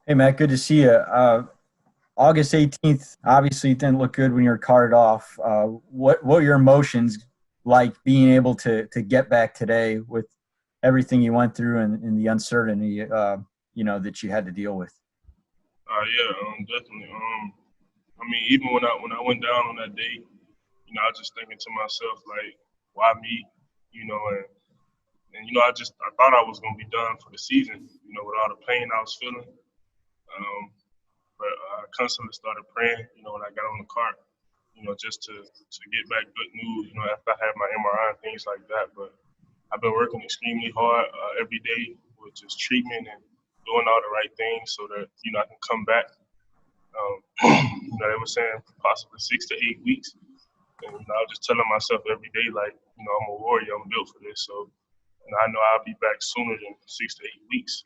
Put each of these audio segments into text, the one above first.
Hey, Matt, good to see you. August 18th, obviously it didn't look good when you were carted off. What were your emotions like being able to get back today with everything you went through and the uncertainty, that you had to deal with? Yeah, definitely. I mean, even when I went down on that day, I was just thinking to myself like, why me? I thought I was gonna be done for the season, with all the pain I was feeling. But I constantly started praying, when I got on the cart, just to get back good news, after I had my MRI and things like that. But I've been working extremely hard every day with just treatment and doing all the right things so that, I can come back. They were saying possibly 6 to 8 weeks. And I was just telling myself every day, like, I'm a warrior, I'm built for this. So, I know I'll be back sooner than 6 to 8 weeks.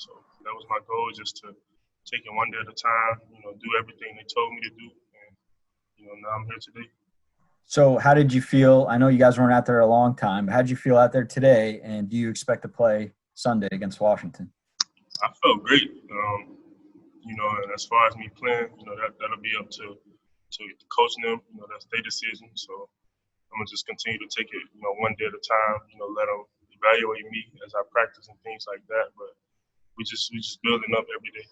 So that was my goal, just to take it one day at a time, do everything they told me to do. And, now I'm here today. So how did you feel? I know you guys weren't out there a long time. How did you feel out there today, and do you expect to play Sunday against Washington? I felt great. And as far as me playing, that'll be up to coaching them. That's their decision. So I'm gonna just continue to take it, one day at a time. Let them evaluate me as I practice and things like that. But we just building up every day.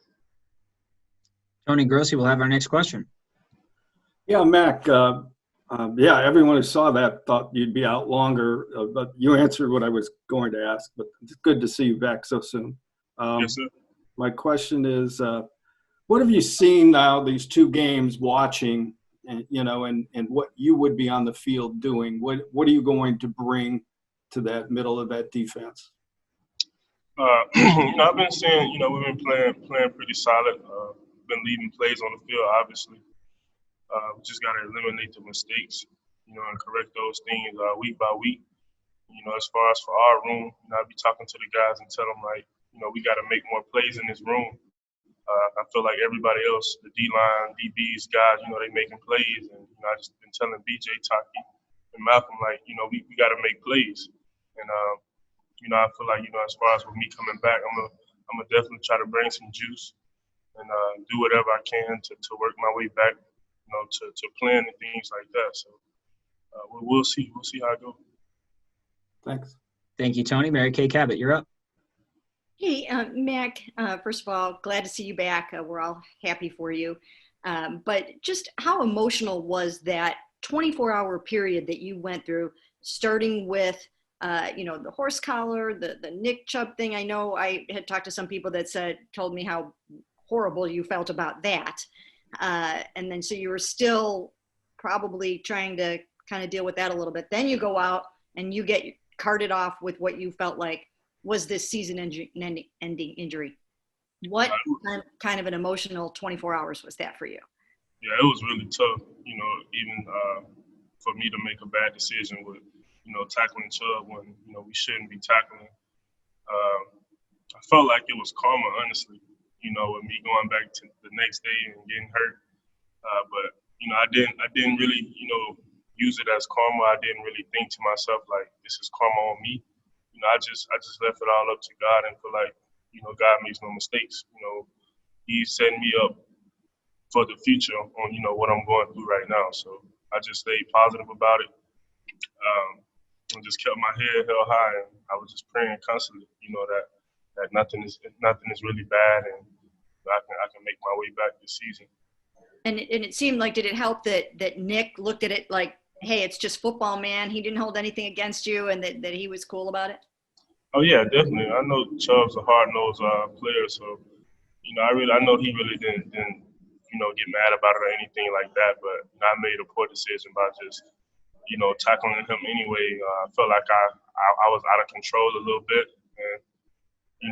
Tony Grossi will have our next question. Yeah, Mac. Everyone who saw that thought you'd be out longer, but you answered what I was going to ask. But it's good to see you back so soon. Yes, sir. My question is, what have you seen now these two games watching, and what you would be on the field doing? What are you going to bring to that middle of that defense? I've been seeing, we've been playing pretty solid. Been leaving plays on the field, obviously. We just got to eliminate the mistakes, and correct those things week by week. As far as for our room, I'll be talking to the guys and tell them, like, we got to make more plays in this room. I feel like everybody else, the D-line, DBs, guys, they making plays. And, I just been telling BJ, Taki, and Malcolm, like, we got to make plays. And, I feel like, as far as with me coming back, I'm gonna definitely try to bring some juice and do whatever I can to work my way back, to playing and things like that. So we'll see. We'll see how it goes. Thanks. Thank you, Tony. Mary Kay Cabot, you're up. Hey, Mac, first of all, glad to see you back. We're all happy for you. But just how emotional was that 24-hour period that you went through, starting with, the horse collar, the Nick Chubb thing? I know I had talked to some people that told me how horrible you felt about that. And then so you were still probably trying to kind of deal with that a little bit. Then you go out and you get carted off with what you felt like was this season-ending injury. What kind of an emotional 24 hours was that for you? Yeah, it was really tough, even for me to make a bad decision with, tackling Chubb when, we shouldn't be tackling. I felt like it was karma, honestly, with me going back to the next day and getting hurt. But, I didn't really, use it as karma. I didn't really think to myself, like, this is karma on me. I just left it all up to God and feel like, God makes no mistakes. He's setting me up for the future on, what I'm going through right now. So I just stayed positive about it. And just kept my head held high, and I was just praying constantly, that nothing is really bad, and I can make my way back this season. And it seemed like, did it help that Nick looked at it like, hey, it's just football, man? He didn't hold anything against you, and that he was cool about it? Oh yeah, definitely. I know Chubb's a hard-nosed player, so I know he really didn't get mad about it or anything like that. But I made a poor decision by just tackling him anyway. I felt like I was out of control a little bit, and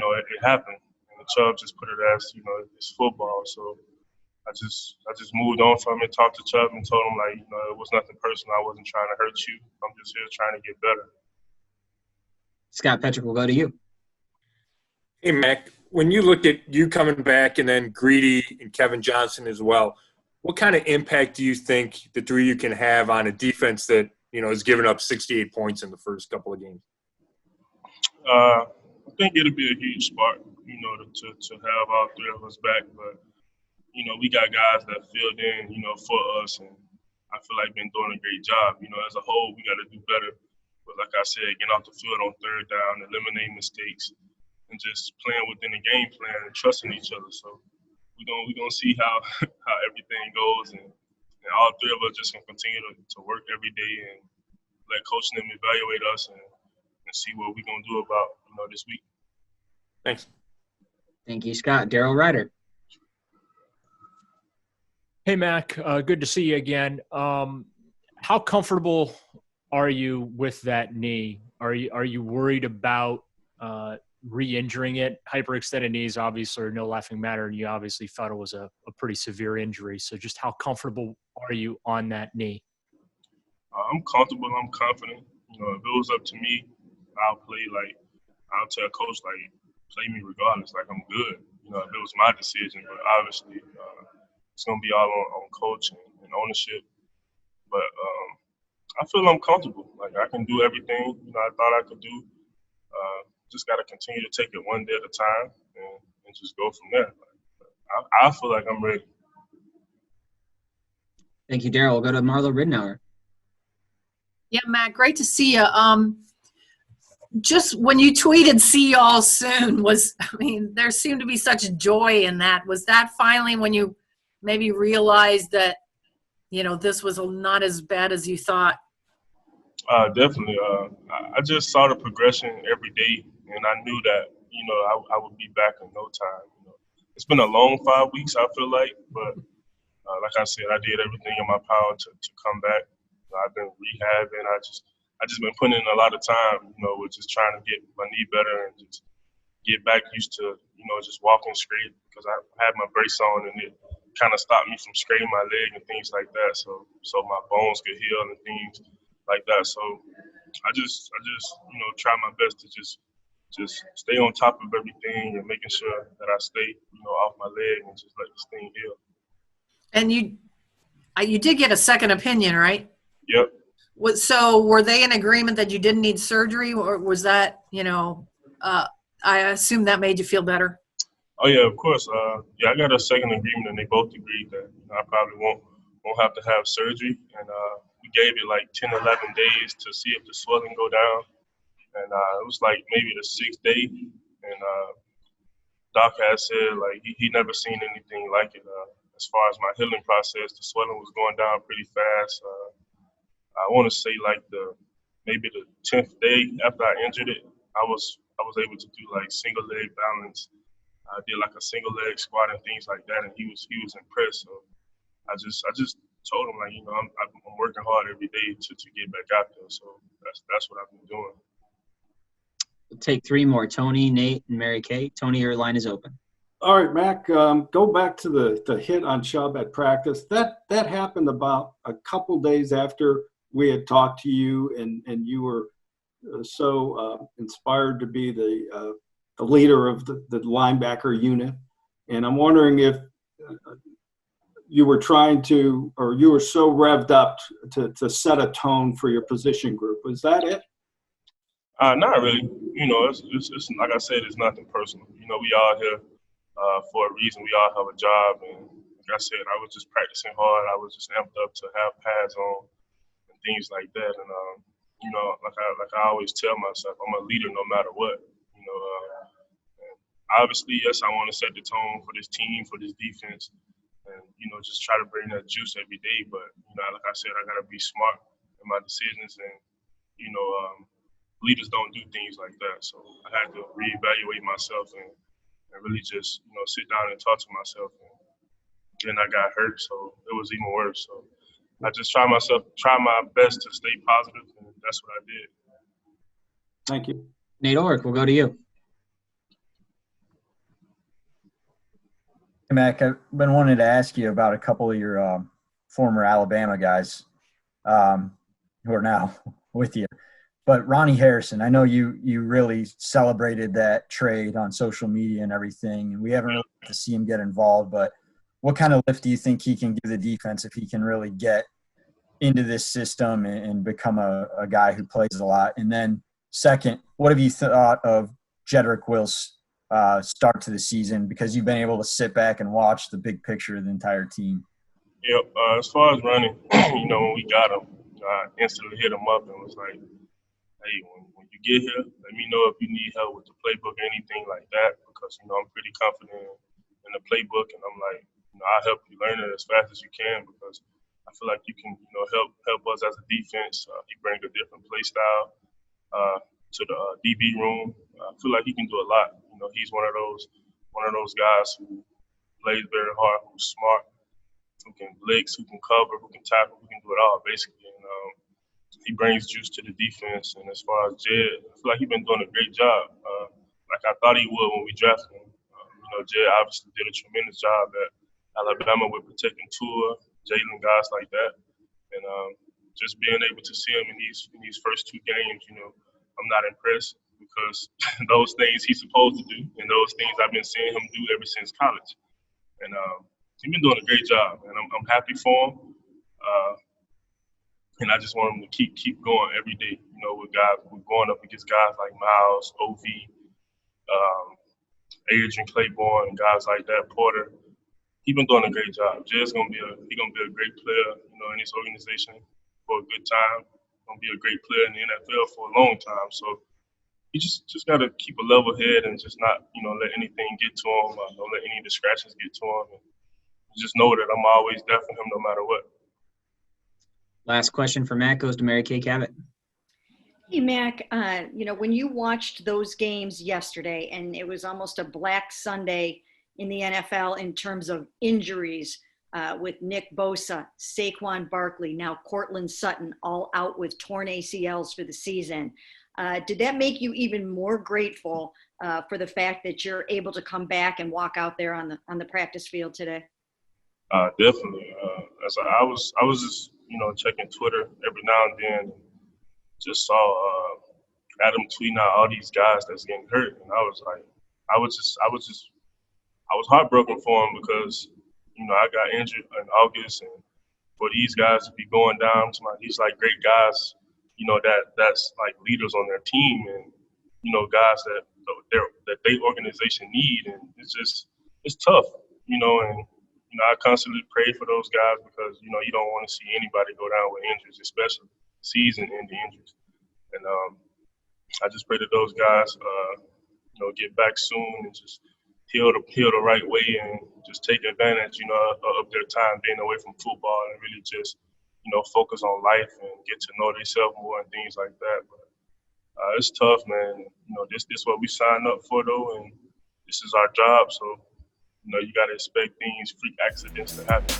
it happened. And Chubb just put it as it's football. So I just moved on from it, talked to Chubb, and told him, like, it was nothing personal. I wasn't trying to hurt you. I'm just here trying to get better. Scott Petrick will go to you. Hey, Mac, when you look at you coming back and then Greedy and Kevin Johnson as well, what kind of impact do you think the three of you can have on a defense that, has given up 68 points in the first couple of games? I think it'll be a huge spark, to have all three of us back. But, we got guys that filled in, for us, and I feel like been doing a great job. As a whole, we got to do better. But like I said, getting off the field on third down, eliminating mistakes, and just playing within the game plan and trusting each other. So we're gonna see how how everything goes, and all three of us just gonna continue to work every day and let coach and them evaluate us and see what we're gonna do about this week. Thanks. Thank you, Scott. Daryl Ryder. Hey, Mac. Good to see you again. How comfortable are you with that knee? Are you worried about re-injuring it? Hyperextended knees obviously are no laughing matter, and you obviously thought it was a pretty severe injury. So just how comfortable are you on that knee? I'm comfortable. I'm confident. If it was up to me, I'll tell coach, play me regardless. I'm good. If it was my decision, but obviously it's going to be all on coach and ownership. But I feel I'm comfortable. I can do everything I thought I could do. Just got to continue to take it one day at a time and just go from there. I feel like I'm ready. Thank you, Daryl. We'll go to Marla Ridnour. Yeah, Matt, great to see you. Just when you tweeted "see y'all soon," there seemed to be such joy in that. Was that finally when you maybe realized that, this was not as bad as you thought? Definitely. I just saw the progression every day, and I knew that, I would be back in no time. It's been a long 5 weeks, I feel like, but like I said, I did everything in my power to come back. I've been rehabbing. I just been putting in a lot of time, with just trying to get my knee better and just get back used to, just walking straight, because I had my brace on and it kind of stopped me from scraping my leg and things like that. So my bones could heal and things like that. So I just try my best to just stay on top of everything and making sure that I stay, off my leg and just let this thing heal. And you did get a second opinion, right? Yep. So were they in agreement that you didn't need surgery, or was that, I assume that made you feel better? Oh yeah, of course. I got a second agreement, and they both agreed that I probably won't have to have surgery. And we gave it 10, 11 days to see if the swelling go down. And it was maybe the 6th day, and Doc had said he never seen anything like it. As far as my healing process, the swelling was going down pretty fast. I want to say maybe the 10th day after I injured it, I was able to do single leg balance. I did a single leg squat and things like that, and he was impressed. So I just told him I'm working hard every day to get back out there. So that's what I've been doing. We'll take 3 more. Tony, Nate, and Mary Kay. Tony, your line is open. All right, Mac, go back to the hit on Chubb at practice. That happened about a couple days after we had talked to you, and you were so inspired to be the leader of the linebacker unit. And I'm wondering if you were trying to, or you were so revved up to set a tone for your position group. Was that it? Not really. It's like I said, it's nothing personal. We all here for a reason. We all have a job, and like I said, I was just practicing hard. I was just amped up to have pads on and things like that. And like I always tell myself, I'm a leader no matter what. Obviously, yes, I want to set the tone for this team, for this defense, and just try to bring that juice every day. But like I said, I gotta be smart in my decisions, and leaders don't do things like that. So I had to reevaluate myself and really just sit down and talk to myself. And then I got hurt, so it was even worse. So I just try my best to stay positive, and that's what I did. Thank you. Nate Ulrich, we'll go to you. Hey, Mac, I've been wanting to ask you about a couple of your former Alabama guys who are now with you. But Ronnie Harrison, I know you really celebrated that trade on social media and everything, and we haven't really got to see him get involved. But what kind of lift do you think he can give the defense if he can really get into this system and become a guy who plays a lot? And then second, what have you thought of Jedrick Wills start to the season, because you've been able to sit back and watch the big picture of the entire team? Yep. As far as running, when we got him, I instantly hit him up and was like, hey, when you get here, let me know if you need help with the playbook or anything like that, because, I'm pretty confident in the playbook, and I'm like, I'll help you learn it as fast as you can, because I feel like you can, help us as a defense. He brings a different play style to the DB room. I feel like he can do a lot. He's one of those guys who plays very hard, who's smart, who can blitz, who can cover, who can tackle, who can do it all, basically. And he brings juice to the defense. And as far as Jed, I feel like he's been doing a great job, like I thought he would when we drafted him. Jed obviously did a tremendous job at Alabama with protecting Tua, Jalen, guys like that. And just being able to see him in these first two games, I'm not impressed, because those things he's supposed to do and those things I've been seeing him do ever since college. And he's been doing a great job, and I'm happy for him. And I just want him to keep going every day. We're going up against guys like Miles, OV, Adrian Claiborne, and guys like that, Porter. He's been doing a great job. Jed's gonna be a great player, in this organization for a good time. Gonna be a great player in the NFL for a long time. So you just got to keep a level head and just not, let anything get to him. Don't let any distractions get to him. And just know that I'm always there for him no matter what. Last question for Matt goes to Mary Kay Cabot. Hey, Mac, when you watched those games yesterday, and it was almost a black Sunday in the NFL in terms of injuries, with Nick Bosa, Saquon Barkley, now Cortland Sutton, all out with torn ACLs for the season. Did that make you even more grateful for the fact that you're able to come back and walk out there on the practice field today? Definitely. As I was just checking Twitter every now and then, and just saw Adam tweeting out all these guys that's getting hurt, and I was like, I was heartbroken for him, because I got injured in August, and for these guys to be going down to these like great guys, that's like leaders on their team, and guys that their organization need, and it's tough, and I constantly pray for those guys, because you don't want to see anybody go down with injuries, especially season-ending injuries, and I just pray that those guys get back soon and just heal the right way, and just take advantage of their time being away from football, and really just focus on life and get to know themselves more and things like that. But it's tough, man. This is what we signed up for, though, and this is our job. So you got to expect freak accidents to happen.